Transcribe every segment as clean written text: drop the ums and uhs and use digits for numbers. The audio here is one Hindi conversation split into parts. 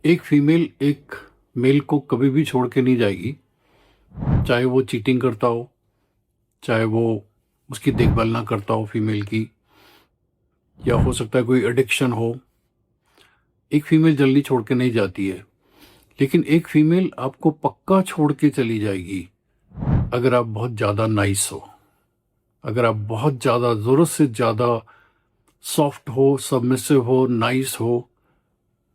एक फीमेल एक मेल को कभी भी छोड़ के नहीं जाएगी, चाहे वो चीटिंग करता हो, चाहे वो उसकी देखभाल ना करता हो फीमेल की, या हो सकता है कोई एडिक्शन हो। एक फीमेल जल्दी छोड़ के नहीं जाती है, लेकिन एक फीमेल आपको पक्का छोड़ के चली जाएगी अगर आप बहुत ज़्यादा नाइस हो, अगर आप बहुत ज़्यादा ज़रूरत से ज़्यादा सॉफ्ट हो, सबमिसिव हो, नाइस हो।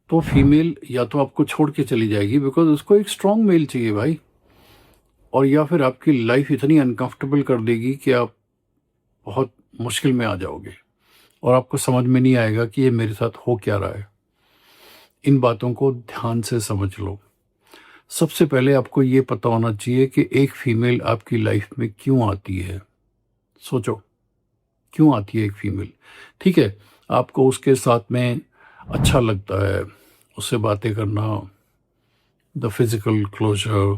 तो फीमेल या तो आपको छोड़ के चली जाएगी बिकॉज उसको एक स्ट्रांग मेल चाहिए भाई, और या फिर आपकी लाइफ इतनी अनकंफर्टेबल कर देगी कि आप बहुत मुश्किल में आ जाओगे और आपको समझ में नहीं आएगा कि ये मेरे साथ हो क्या रहा है। इन बातों को ध्यान से समझ लो। सबसे पहले आपको ये पता होना चाहिए कि एक फीमेल आपकी लाइफ में क्यों आती है। सोचो, क्यों आती है एक फीमेल? ठीक है, आपको उसके साथ में अच्छा लगता है, उससे बातें करना, the physical closer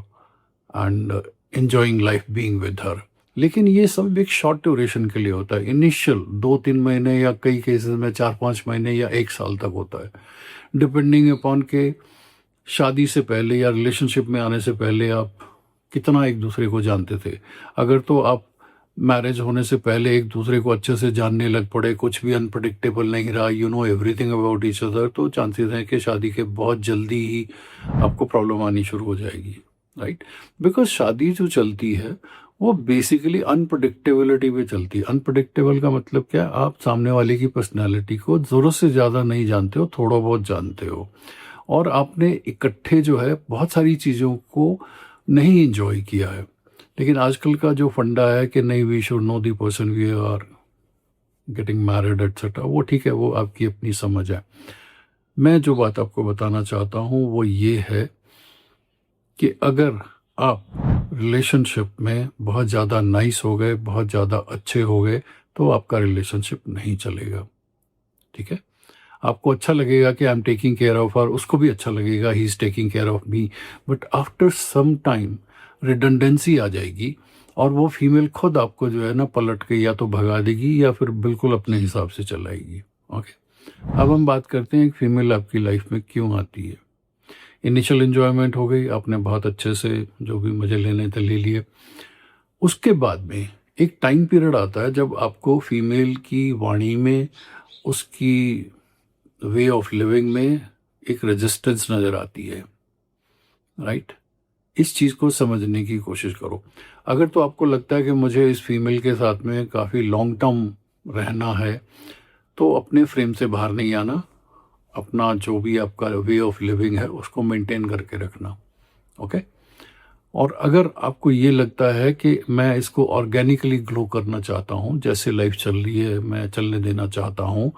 and enjoying life being with her. लेकिन ये सब एक शॉर्ट ड्यूरेशन के लिए होता है, इनिशियल 2-3 महीने या कई केसेस में 4-5 महीने या 1 साल तक होता है, डिपेंडिंग अपॉन के शादी से पहले या रिलेशनशिप में आने से पहले आप कितना एक दूसरे को जानते थे। अगर तो आप मैरिज होने से पहले एक दूसरे को अच्छे से जानने लग पड़े, कुछ भी अनप्रडिक्टेबल नहीं रहा, you know everything about each other, तो चांसेस हैं कि शादी के बहुत जल्दी ही आपको प्रॉब्लम आनी शुरू हो जाएगी, राइट? बिकॉज शादी जो चलती है वो बेसिकली अनप्रडिक्टेबिलिटी पे चलती है। अनप्रडिक्टेबल का मतलब क्या है? आप सामने वाले की पर्सनैलिटी को ज़रूरत से ज़्यादा नहीं जानते हो, थोड़ा बहुत जानते हो, और आपने इकट्ठे जो है बहुत सारी चीज़ों को नहीं इंजॉय किया है। लेकिन आजकल का जो फंडा है कि नहीं, we should know the person we are getting married etcetera, वो ठीक है, वो आपकी अपनी समझ है। मैं जो बात आपको बताना चाहता हूँ वो ये है कि अगर आप रिलेशनशिप में बहुत ज़्यादा नाइस हो गए, बहुत ज़्यादा अच्छे हो गए, तो आपका रिलेशनशिप नहीं चलेगा। ठीक है, आपको अच्छा लगेगा कि I am taking care of her, उसको भी अच्छा लगेगा he is taking care of me, but after some time redundancy आ जाएगी और वो फीमेल खुद आपको जो है ना पलट के या तो भगा देगी या फिर बिल्कुल अपने हिसाब से चलाएगी। ओके, अब हम बात करते हैं एक फीमेल आपकी लाइफ में क्यों आती है। इनिशियल एंजॉयमेंट हो गई, आपने बहुत अच्छे से जो भी मज़े लेने थे ले लिए। उसके बाद में एक टाइम पीरियड आता है जब आपको फीमेल की वाणी में, उसकी वे ऑफ लिविंग में एक रेजिस्टेंस नज़र आती है, राइट? इस चीज़ को समझने की कोशिश करो। अगर तो आपको लगता है कि मुझे इस फीमेल के साथ में काफ़ी लॉन्ग टर्म रहना है, तो अपने फ्रेम से बाहर नहीं आना, अपना जो भी आपका वे ऑफ लिविंग है उसको मेंटेन करके रखना। ओके, और अगर आपको ये लगता है कि मैं इसको ऑर्गेनिकली ग्रो करना चाहता हूँ, जैसे लाइफ चल रही है मैं चलने देना चाहता हूँ,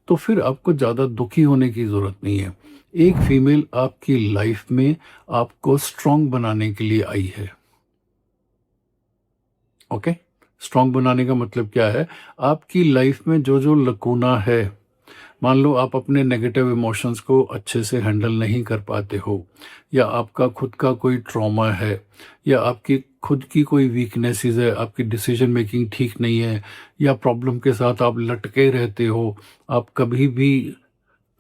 तो फिर आपको ज़्यादा दुखी होने की ज़रूरत नहीं है। एक फीमेल आपकी लाइफ में आपको स्ट्रांग बनाने के लिए आई है। ओके, स्ट्रांग बनाने का मतलब क्या है? आपकी लाइफ में जो जो लकूना है, मान लो आप अपने नेगेटिव इमोशंस को अच्छे से हैंडल नहीं कर पाते हो, या आपका खुद का कोई ट्रॉमा है, या आपकी खुद की कोई वीकनेसेस है, आपकी डिसीजन मेकिंग ठीक नहीं है, या प्रॉब्लम के साथ आप लटके रहते हो, आप कभी भी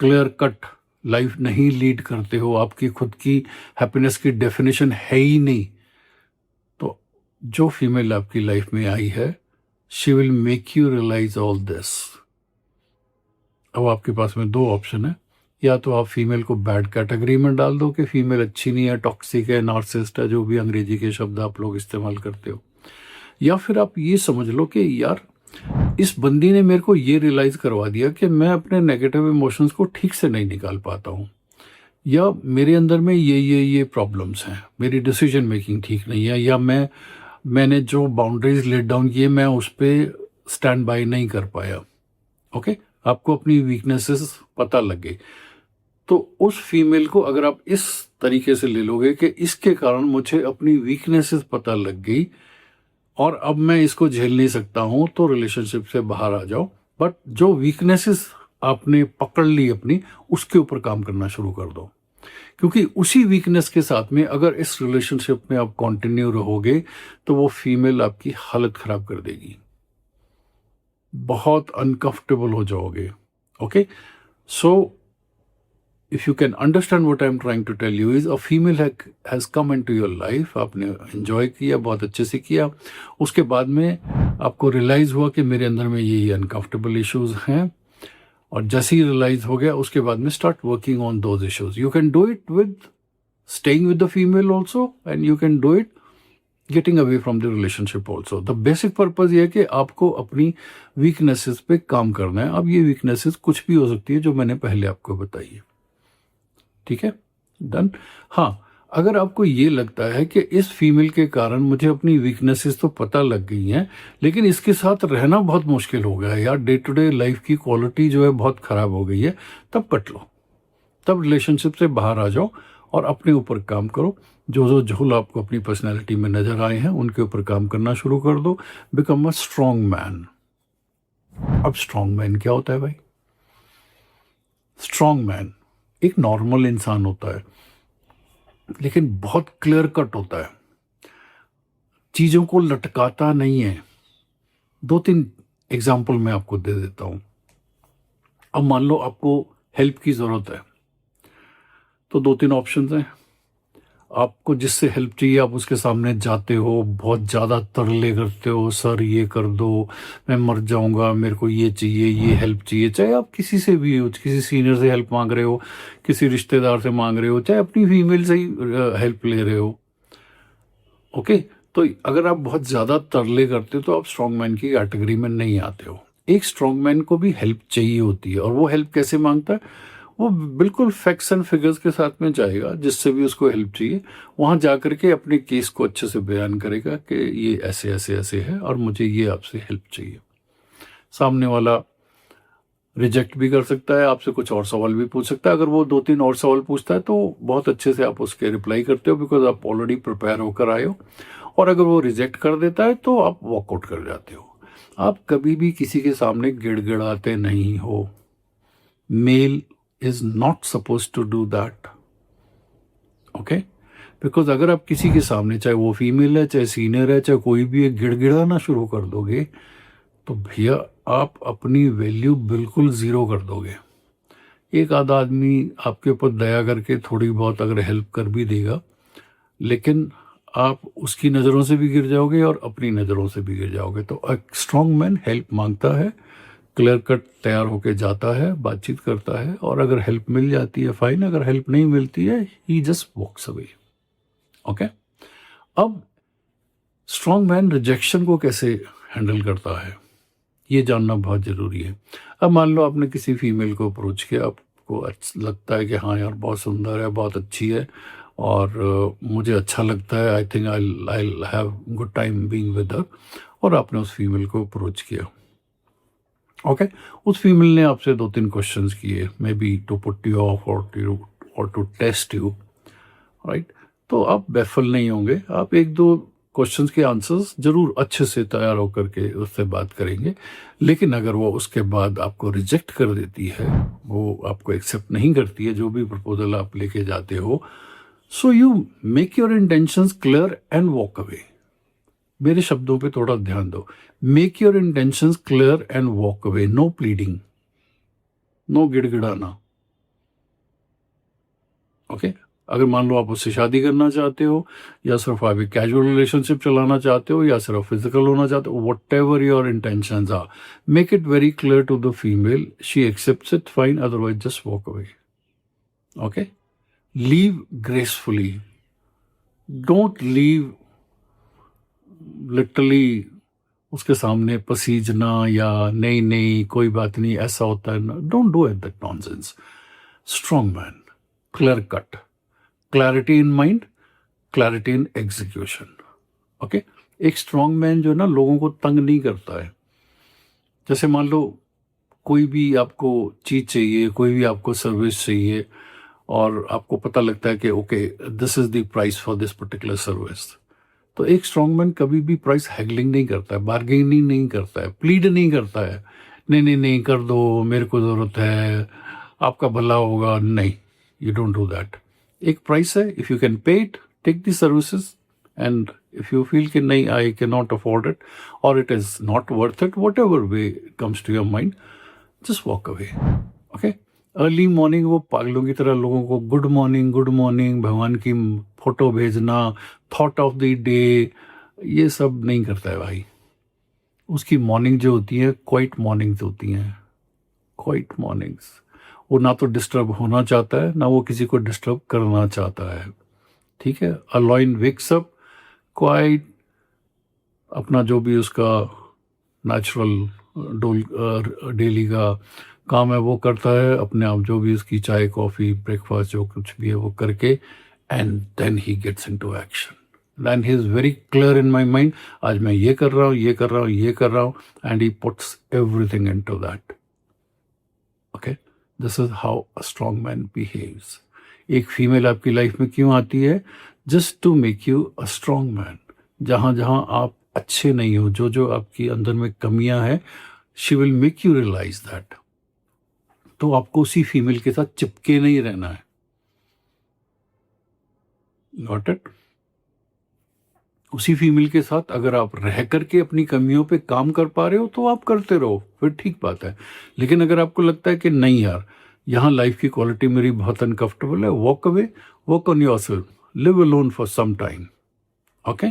क्लियर कट लाइफ नहीं लीड करते हो, आपकी खुद की हैप्पीनेस की डेफिनेशन है ही नहीं, तो जो फीमेल आपकी लाइफ में आई है, she will make you realize all this. अब आपके पास में दो ऑप्शन है, या तो आप फीमेल को बैड कैटेगरी में डाल दो कि फीमेल अच्छी नहीं है, टॉक्सिक है, नार्सिसिस्ट है, जो भी अंग्रेजी के शब्द आप लोग इस्तेमाल करते हो, या फिर आप ये समझ लो कि यार इस बंदी ने मेरे को ये रियलाइज करवा दिया कि मैं अपने नेगेटिव इमोशंस को ठीक से नहीं निकाल पाता हूँ, या मेरे अंदर में ये प्रॉब्लम्स हैं, मेरी डिसीजन मेकिंग ठीक नहीं है, या मैंने जो बाउंड्रीज लेट डाउन किए मैं उस पर स्टैंड बाय नहीं कर पाया। ओके, आपको अपनी वीकनेसेस पता लग गई, तो उस फीमेल को अगर आप इस तरीके से ले लोगे कि इसके कारण मुझे अपनी वीकनेसेस पता लग गई और अब मैं इसको झेल नहीं सकता हूं, तो रिलेशनशिप से बाहर आ जाओ। बट जो वीकनेसेस आपने पकड़ ली अपनी, उसके ऊपर काम करना शुरू कर दो, क्योंकि उसी वीकनेस के साथ में अगर इस रिलेशनशिप में आप कंटिन्यू रहोगे तो वो फीमेल आपकी हालत खराब कर देगी, बहुत अनकंफर्टेबल हो जाओगे। Okay, so if you can understand what I'm trying to tell you is a female has come into your life, आपने enjoy किया, बहुत अच्छे से किया, उसके बाद में आपको realize हुआ कि मेरे अंदर में ये uncomfortable issues हैं, और जैसे ही realize हो गया उसके बाद में start working on those issues. You can do it with staying with the female also, and you can do it getting away from the relationship also. The basic purpose ये है कि आपको अपनी weaknesses पे काम करना है. अब ये weaknesses कुछ भी हो सकती है जो मैंने पहले आपको बताई है. ठीक है, डन. हाँ, अगर आपको ये लगता है कि इस फीमेल के कारण मुझे अपनी वीकनेसेस तो पता लग गई हैं, लेकिन इसके साथ रहना बहुत मुश्किल हो गया है यार, डे टू डे लाइफ की क्वालिटी जो है बहुत ख़राब हो गई है, तब कट लो, तब रिलेशनशिप से बाहर आ जाओ और अपने ऊपर काम करो. जो झोल आपको अपनी पर्सनैलिटी में नज़र आए हैं उनके ऊपर काम करना शुरू कर दो. Become a strong man. अब स्ट्रॉन्ग मैन क्या होता है भाई? स्ट्रॉन्ग मैन एक नॉर्मल इंसान होता है, लेकिन बहुत क्लियर कट होता है, चीज़ों को लटकाता नहीं है. 2-3 एग्जाम्पल मैं आपको दे देता हूँ. अब मान लो आपको हेल्प की ज़रूरत है, तो 2-3 ऑप्शंस हैं. आपको जिससे हेल्प चाहिए आप उसके सामने जाते हो, बहुत ज़्यादा तरले करते हो, सर ये कर दो, मैं मर जाऊंगा, मेरे को ये चाहिए, ये हेल्प चाहिए. चाहे आप किसी से भी हो, किसी सीनियर से हेल्प मांग रहे हो, किसी रिश्तेदार से मांग रहे हो, चाहे अपनी फीमेल से ही हेल्प ले रहे हो. ओके, तो अगर आप बहुत ज़्यादा तरले करते हो तो आप स्ट्रॉन्ग मैन की कैटेगरी में नहीं आते हो. एक स्ट्रॉन्ग मैन को भी हेल्प चाहिए होती है, और वो हेल्प कैसे मांगता है? वो बिल्कुल फैक्ट्स एंड फिगर्स के साथ में जाएगा, जिससे भी उसको हेल्प चाहिए वहाँ जा कर के अपने केस को अच्छे से बयान करेगा कि ये ऐसे ऐसे ऐसे है और मुझे ये आपसे हेल्प चाहिए. सामने वाला रिजेक्ट भी कर सकता है, आपसे कुछ और सवाल भी पूछ सकता है. अगर वो 2-3 और सवाल पूछता है तो बहुत अच्छे से आप उसके रिप्लाई करते हो, बिकॉज आप ऑलरेडी प्रिपेयर होकर आए हो. और अगर वो रिजेक्ट कर देता है तो आप वॉकआउट कर जाते हो. आप कभी भी किसी के सामने गिड़गिड़ाते नहीं हो. Male is not supposed to do that. Okay? Because अगर आप किसी के सामने, चाहे वो फीमेल है, चाहे सीनियर है, चाहे कोई भी, गिड़गिड़ाना शुरू कर दोगे तो भैया आप अपनी वैल्यू बिल्कुल ज़ीरो कर दोगे. एक आधा आदमी आपके ऊपर दया करके थोड़ी बहुत अगर हेल्प कर भी देगा, लेकिन आप उसकी नज़रों से भी गिर जाओगे और अपनी नज़रों से भी गिर जाओगे. तो एक स्ट्रॉन्ग मैन हेल्प मांगता है, क्लियर कट तैयार होके जाता है, बातचीत करता है, और अगर हेल्प मिल जाती है फाइन, अगर हेल्प नहीं मिलती है ही जस्ट वॉक्स अवे. ओके, अब स्ट्रॉन्ग मैन रिजेक्शन को कैसे हैंडल करता है ये जानना बहुत ज़रूरी है. अब मान लो आपने किसी फीमेल को अप्रोच किया, आपको लगता है कि हाँ यार बहुत सुंदर है, बहुत अच्छी है, और मुझे अच्छा लगता है, I think I have good time being with her, और आपने उस फीमेल को अप्रोच किया. ओके, उस फीमेल ने आपसे 2-3 क्वेश्चंस किए, maybe to put you off और टू टेस्ट यू, राइट. तो आप बेफल नहीं होंगे, आप 1-2 क्वेश्चंस के आंसर्स जरूर अच्छे से तैयार होकर के उससे बात करेंगे. लेकिन अगर वो उसके बाद आपको रिजेक्ट कर देती है, वो आपको एक्सेप्ट नहीं करती है जो भी प्रपोजल आप लेके जाते हो, so you make your intentions clear and walk away. मेरे शब्दों पे थोड़ा ध्यान दो. Make your intentions clear and walk away. No pleading, no गिड़गिड़ाना. ओके, अगर मान लो आप उससे शादी करना चाहते हो, या सिर्फ आप एक कैजुअल रिलेशनशिप चलाना चाहते हो, या सिर्फ फिजिकल होना चाहते हो, whatever your intentions are, make it very clear to the female. She accepts it fine, otherwise just walk away. Okay, leave gracefully. Don't leave literally उसके सामने पसीजना या नहीं नहीं कोई बात नहीं ऐसा होता है. Don't do it, that nonsense. Strong man, clear cut, clarity in mind, clarity in execution. Okay, एक स्ट्रॉन्ग मैन जो है ना लोगों को तंग नहीं करता है. जैसे मान लो कोई भी आपको चीज़ चाहिए, कोई भी आपको सर्विस चाहिए, और आपको पता लगता है कि okay this is the price for this particular service, तो एक स्ट्रॉन्ग मैन कभी भी प्राइस हैगलिंग नहीं करता है, बार्गेनिंग नहीं करता है, प्लीड नहीं करता है, नहीं नहीं नहीं कर दो, मेरे को ज़रूरत है, आपका भला होगा. नहीं, यू डोंट डू दैट. एक प्राइस है, if you can pay it, take the services, and if you feel कि नहीं I can not afford it और it is not worth it, whatever way comes to your mind, just walk away. Okay, early morning वो पागलों की तरह लोगों को गुड मॉर्निंग, भगवान की फोटो भेजना, थॉट ऑफ द डे, ये सब नहीं करता है भाई। उसकी मॉर्निंग जो होती है क्वाइट मॉर्निंग्स होती हैं, क्वाइट मॉर्निंग्स। वो ना तो डिस्टर्ब होना चाहता है, ना वो किसी को डिस्टर्ब करना चाहता है। ठीक है, अलॉइन वेक्स अप क्वाइट, अपना जो भी उसका नेचुरल डोल डेली का काम है वो करता है, अपने आप जो भी उसकी चाय कॉफ़ी ब्रेकफास्ट जो कुछ भी है वो करके, and then he gets into action. Then he is very clear in my mind, आज मैं ये कर रहा हूँ, ये कर रहा हूँ, ये कर रहा हूँ, and he puts everything into that. Okay, this is how a strong man behaves. एक फीमेल आपकी लाइफ में क्यों आती है? Just to make you a strong man. जहाँ जहाँ आप अच्छे नहीं हो, जो जो आपकी अंदर में कमियां हैं, she will make you realize that. तो आपको उसी फीमेल के साथ चिपके नहीं रहना है। Got it? उसी फीमेल के साथ अगर आप रह करके अपनी कमियों पे काम कर पा रहे हो तो आप करते रहो, फिर ठीक बात है। लेकिन अगर आपको लगता है कि नहीं यार, यहाँ लाइफ की क्वालिटी मेरी बहुत अनकंफर्टेबल है, walk away, work on yourself, live alone for some time. Okay,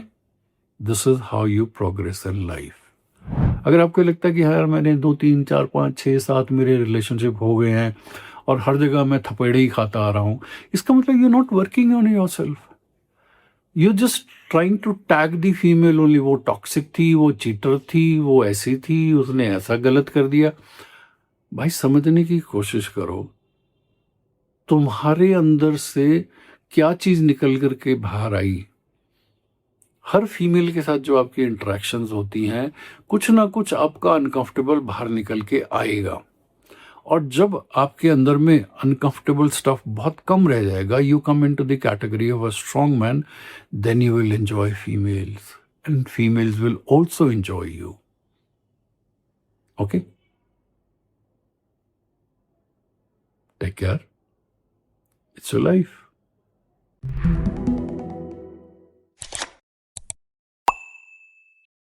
this is how you progress in life. अगर आपको लगता है कि यार मैंने 2 3 4 5 6 7 मेरे रिलेशनशिप हो गए हैं और हर जगह मैं थपेड़े ही खाता आ रहा हूँ, इसका मतलब you not working on yourself, you just trying to tag the female only. वो टॉक्सिक थी, वो चीटर थी, वो ऐसी थी, उसने ऐसा गलत कर दिया। भाई समझने की कोशिश करो, तुम्हारे अंदर से क्या चीज निकल करके बाहर आई। हर फीमेल के साथ जो आपकी इंटरेक्शंस होती हैं, कुछ ना कुछ आपका अनकंफर्टेबल बाहर निकल के आएगा। और जब आपके अंदर में अनकंफर्टेबल स्टफ बहुत कम रह जाएगा, you come into the category of a strong man, then you will enjoy females and females will also enjoy you. Okay, take care, it's your life.